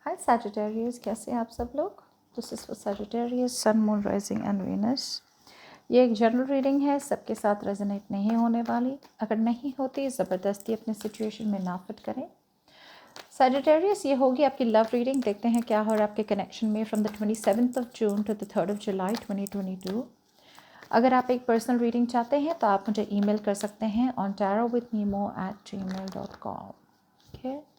हाय Sagittarius, कैसे हैं आप सब लोग। This is for Sagittarius sun moon rising and Venus. ये एक जनरल रीडिंग है, सबके साथ रेजोनेट नहीं होने वाली। अगर नहीं होती ज़बरदस्ती अपने सिचुएशन में ना फिट करें। सैजिटेरियस, ये होगी आपकी लव रीडिंग। देखते हैं क्या हो रहा है आपके कनेक्शन में from the 27th June to the 3rd July 2022। अगर आप एक पर्सनल रीडिंग चाहते हैं तो आप मुझे ईमेल कर सकते हैं on tarotwithnemo@gmail.com। Okay,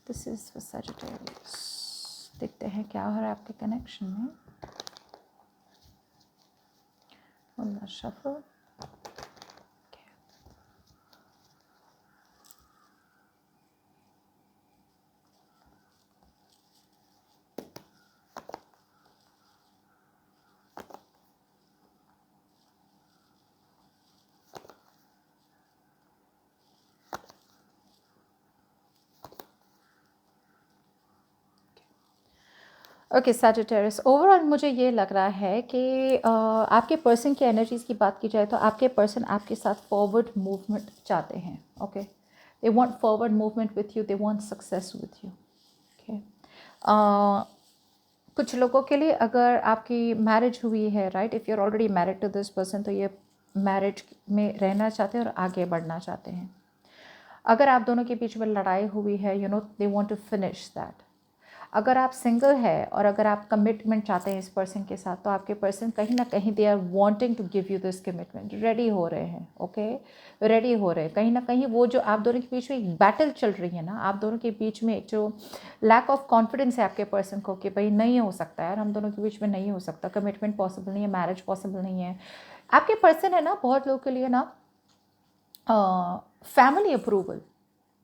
this is for Sagittarius. देखते हैं क्या हो रहा है आपके कनेक्शन में। शफल। ओके सैजिटेरियस, ओवरऑल मुझे ये लग रहा है कि आपके पर्सन की एनर्जीज़ की बात की जाए तो आपके पर्सन आपके साथ फॉरवर्ड मूवमेंट चाहते हैं। Okay, they want forward movement with you, they want success with you. Okay, कुछ लोगों के लिए अगर आपकी मैरिज हुई है, right, if you are already married to this person, तो ये मैरिज में रहना चाहते हैं और आगे बढ़ना चाहते हैं। अगर आप दोनों के बीच में लड़ाई हुई है, you know, they want to finish that. अगर आप सिंगल है और अगर आप कमिटमेंट चाहते हैं इस पर्सन के साथ, तो आपके पर्सन कहीं ना कहीं they are wanting to give you this commitment, ready हो रहे हैं। ओके, रेडी हो रहे हैं। कहीं ना कहीं वो जो आप दोनों के बीच में एक बैटल चल रही है ना, आप दोनों के बीच में एक जो लैक ऑफ कॉन्फिडेंस है आपके पर्सन को कि भाई नहीं हो सकता यार, हम दोनों के बीच में नहीं हो सकता, कमिटमेंट पॉसिबल नहीं है, मैरिज पॉसिबल नहीं है। आपके पर्सन है ना, बहुत लोगों के लिए ना फैमिली अप्रूवल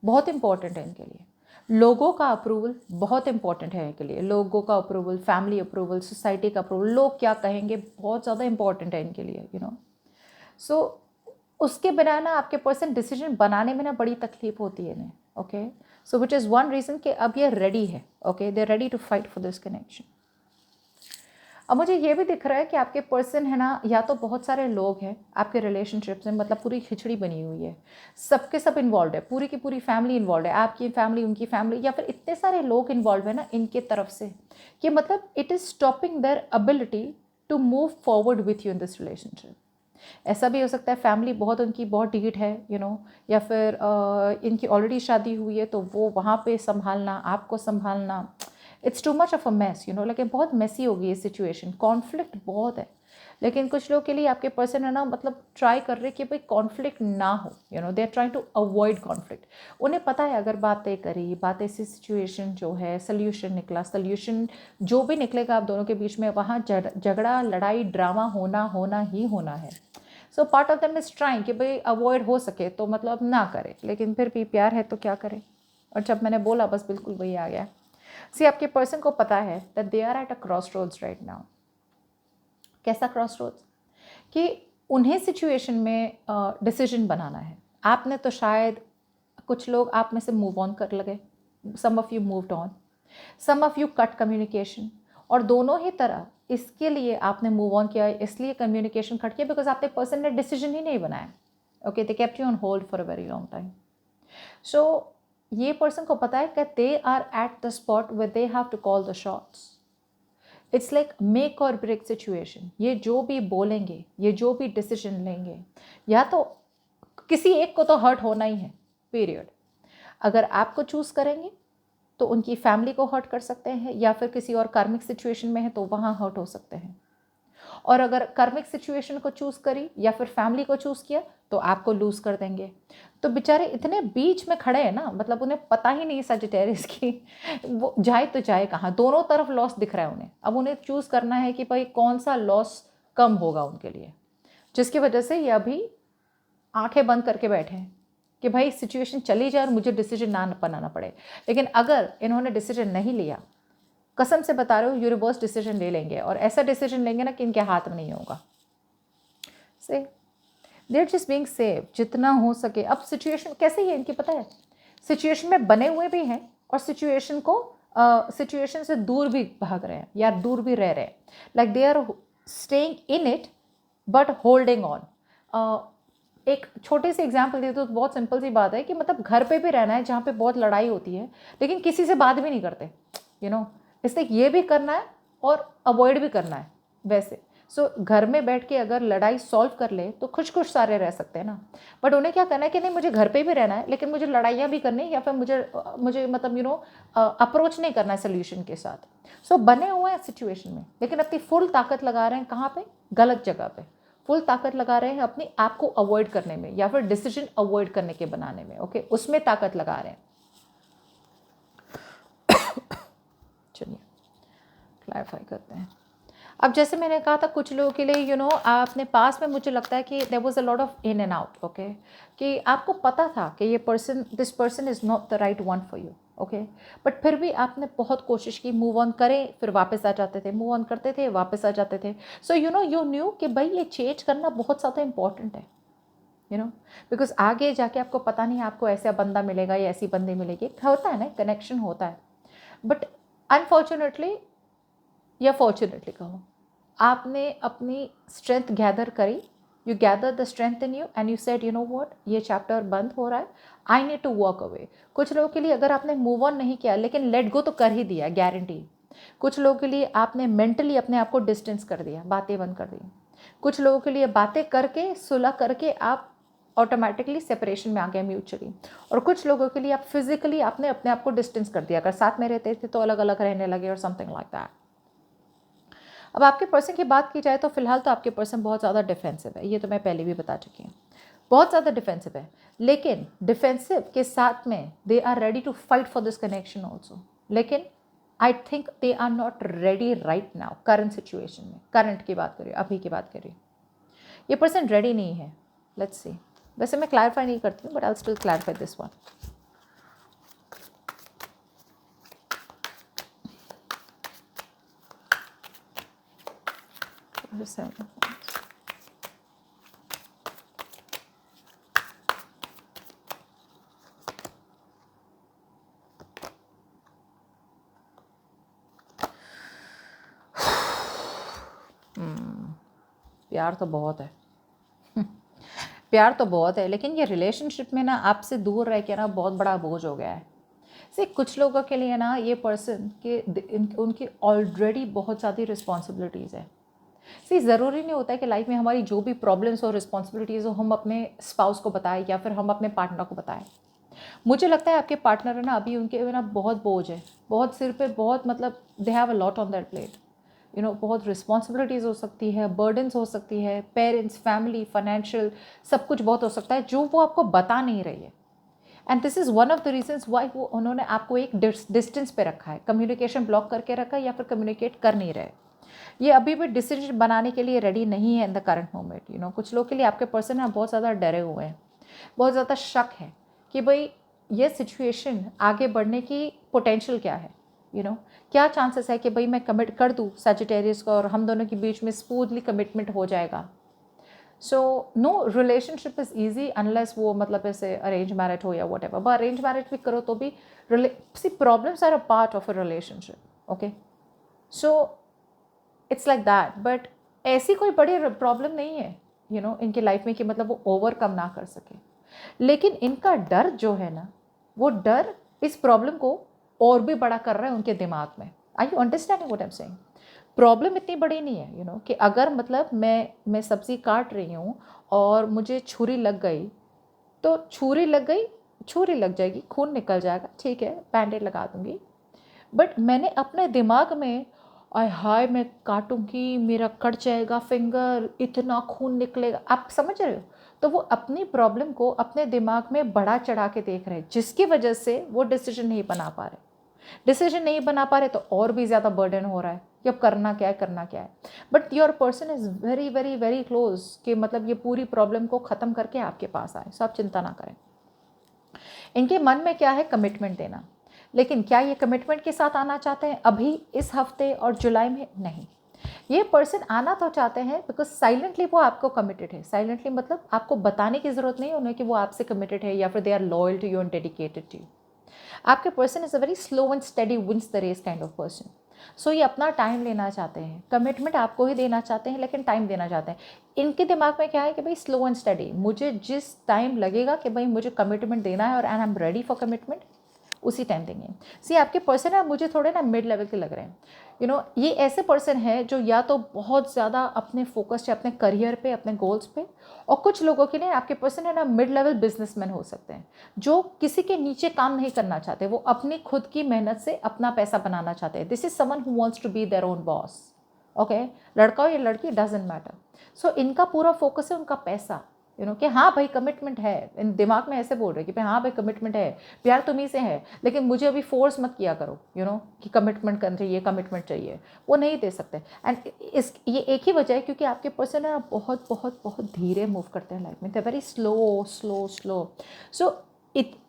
बहुत इंपॉर्टेंट है इनके लिए। लोगों का अप्रूवल बहुत इंपॉर्टेंट है इनके लिए। लोगों का अप्रूवल, फैमिली अप्रूवल, सोसाइटी का अप्रूवल, लोग क्या कहेंगे, बहुत ज़्यादा इंपॉर्टेंट है इनके लिए, यू नो। सो उसके बिना ना आपके पर्सन डिसीजन बनाने में ना बड़ी तकलीफ होती है इन्हें। Okay, so which is one reason कि अब ये रेडी है। Okay, they are ready to fight for this connection. अब मुझे ये भी दिख रहा है कि आपके पर्सन है ना, या तो बहुत सारे लोग हैं आपके रिलेशनशिप्स में, मतलब पूरी खिचड़ी बनी हुई है, सबके सब इन्वॉल्व है, पूरी की पूरी फैमिली इन्वॉल्व है, आपकी फैमिली, उनकी फैमिली, या फिर इतने सारे लोग इन्वॉल्व है ना इनके तरफ से कि मतलब it is stopping their ability to move forward with you in this relationship. ऐसा भी हो सकता है फैमिली बहुत, उनकी बहुत ढीठ है, यू नो, या फिर इनकी ऑलरेडी शादी हुई है तो वो वहाँ पे संभालना, आपको संभालना, it's too much of a mess, you know, लेकिन बहुत मेसी हो गई ये सिचुएशन, कॉन्फ्लिक्ट बहुत है। लेकिन कुछ लोग के लिए आपके पर्सन है ना, मतलब ट्राई कर रहे कि भाई कॉन्फ्लिक्ट ना हो, you know, they are trying to avoid conflict. उन्हें पता है अगर बातें करी, बातें से सिचुएशन जो है, सोल्यूशन निकला, सोल्यूशन जो भी निकलेगा आप दोनों के बीच में, वहाँ झगड़ा, लड़ाई, ड्रामा होना ही होना है। So part of them is trying कि भाई अवॉइड हो सके तो मतलब ना करें, लेकिन फिर भी प्यार है तो क्या करें। और जब मैंने बोला बस बिल्कुल वही आ गया। सी आपके पर्सन को पता है that they are at a crossroads right now. कैसा क्रॉस रोड्स कि उन्हें सिचुएशन में डिसीजन बनाना है। आपने तो शायद, कुछ लोग आप में से मूव ऑन कर लगे, some of you moved on, some of you cut communication, और दोनों ही तरह इसके लिए आपने मूव ऑन किया, इसलिए कम्युनिकेशन कट किया बिकॉज आपके पर्सन ने डिसीजन ही नहीं बनाया। Okay, they kept you on hold for a very long time. So ये पर्सन को पता है कि they are at the spot where they have to call the shots. It's like make or break situation. ये जो भी बोलेंगे, ये जो भी डिसीजन लेंगे, या तो किसी एक को तो हर्ट होना ही है, पीरियड। अगर आपको चूज करेंगे तो उनकी फैमिली को हर्ट कर सकते हैं, या फिर किसी और कार्मिक सिचुएशन में है तो वहाँ हर्ट हो सकते हैं। और अगर कार्मिक सिचुएशन को चूज़ करी या फिर फैमिली को चूज़ किया तो आपको लूज़ कर देंगे। तो बेचारे इतने बीच में खड़े हैं ना, मतलब उन्हें पता ही नहीं सजिटेरियस की वो जाए तो जाए कहाँ। दोनों तरफ लॉस दिख रहा है उन्हें। अब उन्हें चूज़ करना है कि भाई कौन सा लॉस कम होगा उनके लिए, जिसकी वजह से ये अभी आंखें बंद करके बैठे हैं कि भाई सिचुएशन चली जाए और मुझे डिसीजन ना बनाना पड़े। लेकिन अगर इन्होंने डिसीजन नहीं लिया, कसम से बता रहे हो, ये रिवर्स डिसीजन ले लेंगे, और ऐसा डिसीजन लेंगे ना कि इनके हाथ में नहीं होगा। से देर जस्ट बीइंग सेफ जितना हो सके। अब सिचुएशन कैसे ही है इनकी पता है, सिचुएशन में बने हुए भी हैं और सिचुएशन को सिचुएशन से दूर भी भाग रहे हैं या दूर भी रह रहे हैं। Like they are staying in it but holding on. एक छोटे से एग्जाम्पल दे तो बहुत सिंपल सी बात है कि मतलब घर पे भी रहना है जहाँ पे बहुत लड़ाई होती है, लेकिन किसी से बात भी नहीं करते, इसलिए ये भी करना है और अवॉइड भी करना है वैसे। सो घर में बैठ के अगर लड़ाई सॉल्व कर ले तो खुश खुश सारे रह सकते हैं ना, बट उन्हें क्या करना है कि नहीं मुझे घर पे भी रहना है लेकिन मुझे लड़ाइयाँ भी करनी है, या फिर मुझे मतलब अप्रोच नहीं करना है सोल्यूशन के साथ। सो बने हुए हैं सिचुएशन में, लेकिन अपनी फुल ताकत लगा रहे हैं कहाँ पे, गलत जगह पे। फुल ताकत लगा रहे हैं अपनी आप को अवॉइड करने में या फिर डिसीजन अवॉइड करने के बनाने में। ओके, उसमें ताकत लगा रहे हैं। चलिए क्लैरिफाई करते हैं। अब जैसे मैंने कहा था कुछ लोगों के लिए अपने पास में मुझे लगता है कि there was a lot of in and out. Okay, कि आपको पता था कि ये this person is not the right one for you. Okay, but फिर भी आपने बहुत कोशिश की, मूव ऑन करें, फिर वापस आ जाते थे, मूव ऑन करते थे, वापस आ जाते थे। सो यू न्यू कि भाई ये चेंज करना बहुत ज़्यादा इंपॉर्टेंट है, बिकॉज आगे जाके आपको पता नहीं आपको ऐसा बंदा मिलेगा या ऐसी बंदी मिलेगी। होता है ना, कनेक्शन होता है, बट अनफॉर्चुनेटली या फॉर्चुनेटली कहो, आपने अपनी स्ट्रेंथ गैदर करी, you gather the strength in you and you said what, ये चैप्टर बंद हो रहा है, I need to walk away. कुछ लोगों के लिए अगर आपने मूव ऑन नहीं किया लेकिन लेट गो तो कर ही दिया, गारंटी। कुछ लोगों के लिए आपने मेंटली अपने आप को डिस्टेंस कर दिया, बातें बंद कर दी। कुछ लोगों के लिए बातें करके, सुलह करके आप ऑटोमेटिकली सेपरेशन में आ गए म्यूचुअली। और कुछ लोगों के लिए आप फिजिकली आपने अपने आप को डिस्टेंस कर दिया, अगर साथ में रहते थे तो अलग अलग रहने लगे और समथिंग लाइक दैट। अब आपके पर्सन की बात की जाए तो फिलहाल तो आपके पर्सन बहुत ज़्यादा डिफेंसिव है, ये तो मैं पहले भी बता चुकी हूँ, बहुत ज़्यादा डिफेंसिव है। लेकिन डिफेंसिव के साथ में they are ready to fight for this connection also, लेकिन I think they are not ready right now, current situation में। करंट की बात करिए, अभी की बात करिए, ये पर्सन रेडी नहीं है। Let's see. वैसे मैं क्लैरिफाई नहीं करती हूँ, but I still clarify this one. प्यार तो बहुत है प्यार तो बहुत है, लेकिन ये रिलेशनशिप में ना आपसे दूर रह के ना बहुत बड़ा बोझ हो गया है। से कुछ लोगों के लिए ना ये पर्सन के उनकी ऑलरेडी बहुत ज़्यादा रिस्पॉन्सिबिलिटीज़ है। सी ज़रूरी नहीं होता है कि लाइफ में हमारी जो भी प्रॉब्लम्स और रिस्पॉन्सिबिलिटीज़ हो हम अपने स्पाउस को बताएं या फिर हम अपने पार्टनर को बताएं। मुझे लगता है आपके पार्टनर है ना, अभी उनके ना बहुत बोझ है, बहुत सिर पे, बहुत मतलब they have a lot on that plate. बहुत रिस्पॉन्सिबिलिटीज़ हो सकती है, बर्डन्स हो सकती है, पेरेंट्स, फैमिली, फाइनेंशियल, सब कुछ बहुत हो सकता है जो वो आपको बता नहीं रही है। And this is one of the reasons why वो उन्होंने आपको एक डिस्टेंस पे रखा है, कम्युनिकेशन ब्लॉक करके रखा है या फिर कम्युनिकेट कर नहीं रहे। ये अभी भी डिसीजन बनाने के लिए रेडी नहीं है इन द करंट मोमेंट। कुछ लोग के लिए आपके पर्सन ना बहुत ज़्यादा डरे हुए हैं, बहुत ज़्यादा शक है कि भाई ये सिचुएशन आगे बढ़ने की पोटेंशियल क्या है, क्या चांसेस है कि भाई मैं कमिट कर दूँ सजिटेरियस को और हम दोनों के बीच में स्मूथली कमिटमेंट हो जाएगा। So no relationship is easy unless वो मतलब ऐसे अरेंज मैरिज हो या whatever. But arrange marriage भी करो तो भी see problems are a part of a relationship. Okay, so it's like that. But ऐसी कोई बड़ी प्रॉब्लम नहीं है इनकी लाइफ में कि मतलब वो ओवरकम ना कर सके। लेकिन इनका डर जो है ना, वो डर इस प्रॉब्लम को और भी बड़ा कर रहा है उनके दिमाग में। I you understanding what I am saying? Problem इतनी बड़ी नहीं है कि अगर मतलब मैं सब्ज़ी काट रही हूँ और मुझे छुरी लग गई तो छुरी लग गई, छुरी लग जाएगी, खून निकल जाएगा, ठीक है, बैंडेड लगा दूँगी। बट मैंने अपने दिमाग में आय हाय मैं काटूंगी, मेरा कट जाएगा फिंगर, इतना खून निकलेगा, आप समझ रहे हो? तो वो अपनी प्रॉब्लम को अपने दिमाग में बढ़ा चढ़ा के देख रहे हैं, जिसकी वजह से वो डिसीजन नहीं बना पा रहे। डिसीजन नहीं बना पा रहे तो और भी ज़्यादा बर्डन हो रहा है कि अब करना क्या है, करना क्या है। But your person is very very very close कि मतलब ये पूरी प्रॉब्लम को ख़त्म करके आपके पास आए। सो आप चिंता ना करें। इनके मन में क्या है, कमिटमेंट देना। लेकिन क्या ये कमिटमेंट के साथ आना चाहते हैं अभी इस हफ्ते और जुलाई में? नहीं। ये पर्सन आना तो चाहते हैं बिकॉज साइलेंटली वो आपको कमिटेड है। साइलेंटली मतलब आपको बताने की ज़रूरत नहीं है उन्हें कि वो आपसे कमिटेड है या फिर they are loyal to you and dedicated to you. आपके person is a very slow and steady wins the race kind of person. So ये अपना टाइम लेना चाहते हैं, कमिटमेंट आपको ही देना चाहते हैं लेकिन टाइम देना चाहते हैं। इनके दिमाग में क्या है कि भाई स्लो एंड स्टडी, मुझे जिस टाइम लगेगा कि भाई मुझे कमिटमेंट देना है और and I am ready for commitment, उसी टाइम देंगे। सी आपके पर्सन है मुझे थोड़े ना मिड लेवल के लग रहे हैं, ये ऐसे पर्सन है जो या तो बहुत ज़्यादा अपने फोकस है अपने करियर पे, अपने गोल्स पे, और कुछ लोगों के लिए आपके पर्सन है ना मिड लेवल बिजनेसमैन हो सकते हैं जो किसी के नीचे काम नहीं करना चाहते, वो अपनी खुद की मेहनत से अपना पैसा बनाना चाहते हैं। This is someone who wants to be their own boss. Okay, लड़का हो या लड़की, डजेंट मैटर। सो इनका पूरा फोकस है उनका पैसा, कि हाँ भाई कमिटमेंट है, इन दिमाग में ऐसे बोल रहे कि भाई हाँ भाई कमिटमेंट है, प्यार तुम्हीं से है, लेकिन मुझे अभी फोर्स मत किया करो, कि कमिटमेंट करना चाहिए, कमिटमेंट चाहिए, वो नहीं दे सकते। एंड ये एक ही वजह है क्योंकि आपके पर्सन है बहुत बहुत बहुत धीरे मूव करते हैं लाइफ में, they very slow slow slow. सो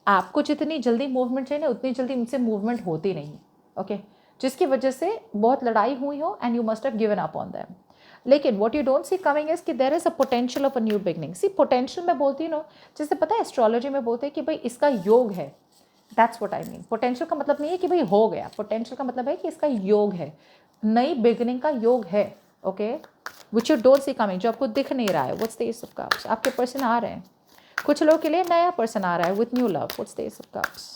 आपको जितनी जल्दी मूवमेंट चाहिए ना उतनी जल्दी उनसे मूवमेंट होती नहीं। ओके, जिसकी वजह से बहुत लड़ाई हुई हो and you must have given up on them. लेकिन what you don't see coming is कि there is a potential of a new beginning. See potential मैं बोलती हूँ जैसे पता है एस्ट्रोलॉजी में बोलते हैं कि भाई इसका योग है, that's what I mean. Potential का मतलब नहीं है कि भाई हो गया, पोटेंशियल का मतलब है कि इसका योग है, नई बिगनिंग का योग है। Okay, which you don't see coming, जो आपको दिख नहीं रहा है। What's the S of cups, आपके पर्सन आ रहे हैं, कुछ लोगों के लिए नया पर्सन आ रहा है with new love. What's the S of cups,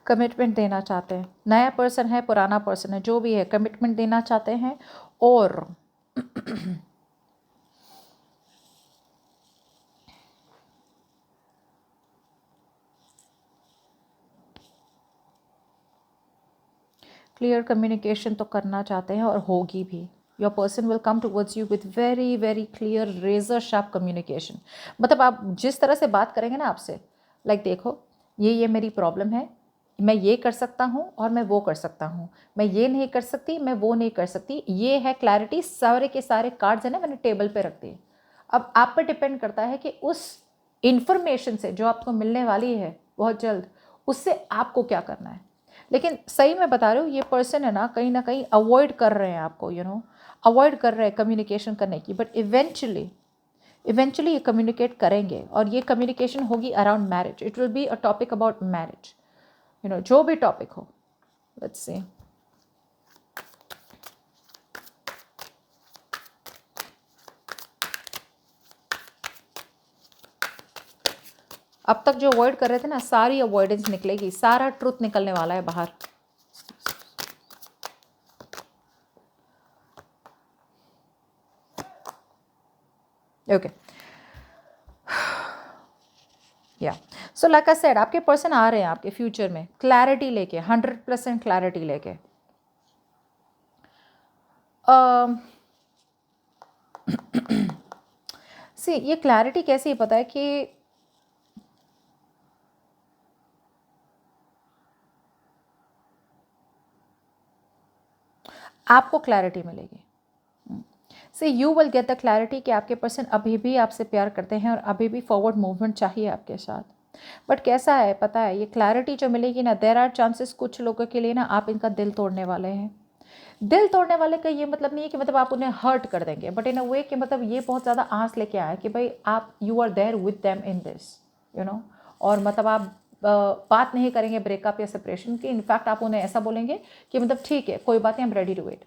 commitment देना चाहते हैं, नया पर्सन है पुराना पर्सन है जो भी है, कमिटमेंट देना चाहते हैं। और क्लियर कम्युनिकेशन तो करना चाहते हैं और होगी भी। Your person will come towards you with very very clear razor sharp communication. मतलब आप जिस तरह से बात करेंगे ना आपसे, लाइक देखो ये मेरी प्रॉब्लम है, मैं ये कर सकता हूँ और मैं वो कर सकता हूँ, मैं ये नहीं कर सकती, मैं वो नहीं कर सकती, ये है क्लैरिटी। सारे के सारे कार्ड्स है ना मैंने टेबल पे रख दिए। अब आप पर डिपेंड करता है कि उस इंफॉर्मेशन से जो आपको मिलने वाली है बहुत जल्द, उससे आपको क्या करना है। लेकिन सही मैं बता रही हूँ ये पर्सन है ना कहीं अवॉइड कर रहे हैं आपको, अवॉइड कर रहे हैं कम्युनिकेशन करने की। बट इवेंचुअली ये कम्युनिकेट करेंगे और ये कम्युनिकेशन होगी around marriage. It will be a topic about marriage, जो भी टॉपिक हो। लेट्स सी, अब तक जो अवॉइड कर रहे थे ना सारी अवॉइडेंस निकलेगी, सारा ट्रुथ निकलने वाला है बाहर। ओके, या सो लाइक आई सेड आपके पर्सन आ रहे हैं आपके फ्यूचर में क्लैरिटी लेके, 100% क्लैरिटी लेके। सी ये क्लैरिटी कैसे ही पता है कि आपको क्लैरिटी मिलेगी। से you will get the clarity कि आपके पर्सन अभी भी आपसे प्यार करते हैं और अभी भी फॉरवर्ड मूवमेंट चाहिए आपके साथ। बट कैसा है पता है, ये क्लैरिटी जो मिलेगी ना, देयर आर चांसेस कुछ लोगों के लिए ना आप इनका दिल तोड़ने वाले हैं। दिल तोड़ने वाले का ये मतलब नहीं है कि मतलब आप उन्हें हर्ट कर देंगे, बट इन अ वे कि मतलब ये बहुत ज़्यादा आंस लेके आए कि भाई आप you are there with them in this, और मतलब आप बात नहीं करेंगे ब्रेकअप या सेपरेशन की। इनफैक्ट आप उन्हें ऐसा बोलेंगे कि मतलब ठीक है कोई बात नहीं, I am ready to wait.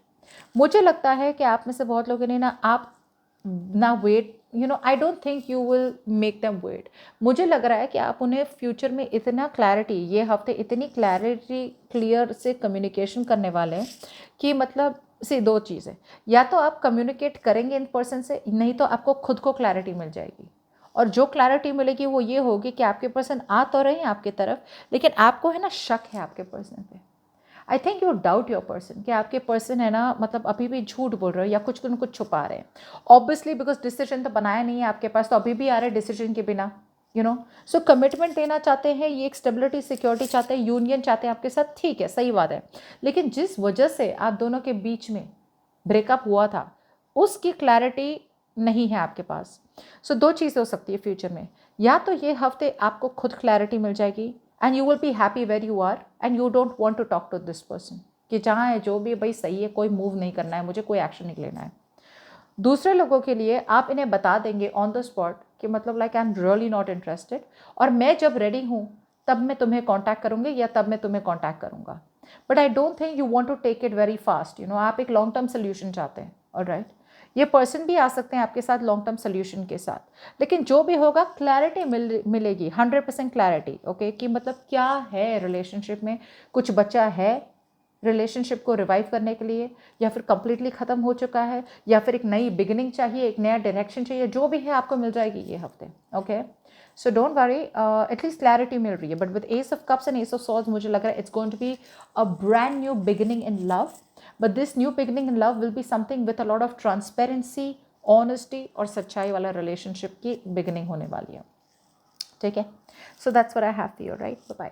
मुझे लगता है कि आप में से बहुत लोगों ने ना आप ना wait, I don't think you will make them wait. मुझे लग रहा है कि आप उन्हें फ्यूचर में इतना क्लैरिटी, ये हफ्ते इतनी क्लैरिटी क्लियर से कम्युनिकेशन करने वाले हैं कि मतलब से दो चीज़ें, या तो आप कम्युनिकेट करेंगे इन पर्सन से, नहीं तो आपको खुद को क्लैरिटी मिल जाएगी। और जो क्लैरिटी मिलेगी वो ये होगी कि आपके पर्सन आ तो रहे हैं आपकी तरफ, लेकिन आपको है ना शक है आपके पर्सन पे। I think you doubt your person कि आपके पर्सन है ना मतलब अभी भी झूठ बोल रहे हो या कुछ न कुछ छुपा रहे हैं। ऑब्वियसली बिकॉज डिसीजन तो बनाया नहीं है आपके पास, तो अभी भी आ रहे हैं डिसीजन के बिना। सो कमिटमेंट देना चाहते हैं, ये एक स्टेबिलिटी सिक्योरिटी चाहते हैं, यूनियन चाहते हैं आपके साथ, ठीक है सही बात है। लेकिन जिस वजह से आप दोनों के बीच में ब्रेकअप हुआ था उसकी क्लैरिटी नहीं है आपके पास। सो दो चीज़ें हो सकती है फ्यूचर में, या तो ये हफ्ते आपको खुद क्लैरिटी मिल जाएगी and you will be happy where you are and you don't want to talk to this person कि जहाँ है जो भी भाई सही है, कोई मूव नहीं करना है, मुझे कोई एक्शन नहीं लेना है। दूसरे लोगों के लिए आप इन्हें बता देंगे ऑन द स्पॉट कि मतलब like I am really not interested, और मैं जब रेडी हूँ तब मैं तुम्हें कांटेक्ट करूँगी या तब मैं तुम्हें कांटेक्ट करूँगा। But I don't think you want to take it very fast, आप एक लॉन्ग टर्म सोल्यूशन चाहते हैं। ऑलराइट, ये पर्सन भी आ सकते हैं आपके साथ लॉन्ग टर्म सोल्यूशन के साथ, लेकिन जो भी होगा क्लैरिटी मिलेगी, 100% क्लैरिटी। ओके, कि मतलब क्या है रिलेशनशिप में, कुछ बचा है रिलेशनशिप को रिवाइव करने के लिए, या फिर कंप्लीटली ख़त्म हो चुका है, या फिर एक नई बिगिनिंग चाहिए, एक नया डायरेक्शन चाहिए, जो भी है आपको मिल जाएगी ये हफ्ते। Okay, so don't worry, at least clarity मिल रही है। But with ace of cups and ace of swords मुझे लग रहा है it's going to be a brand new beginning in love, but this new beginning in love will be something with a lot of transparency, honesty और सच्चाई वाला relationship की beginning होने वाली है। ठीक है, so that's what I have for you, right? Bye bye.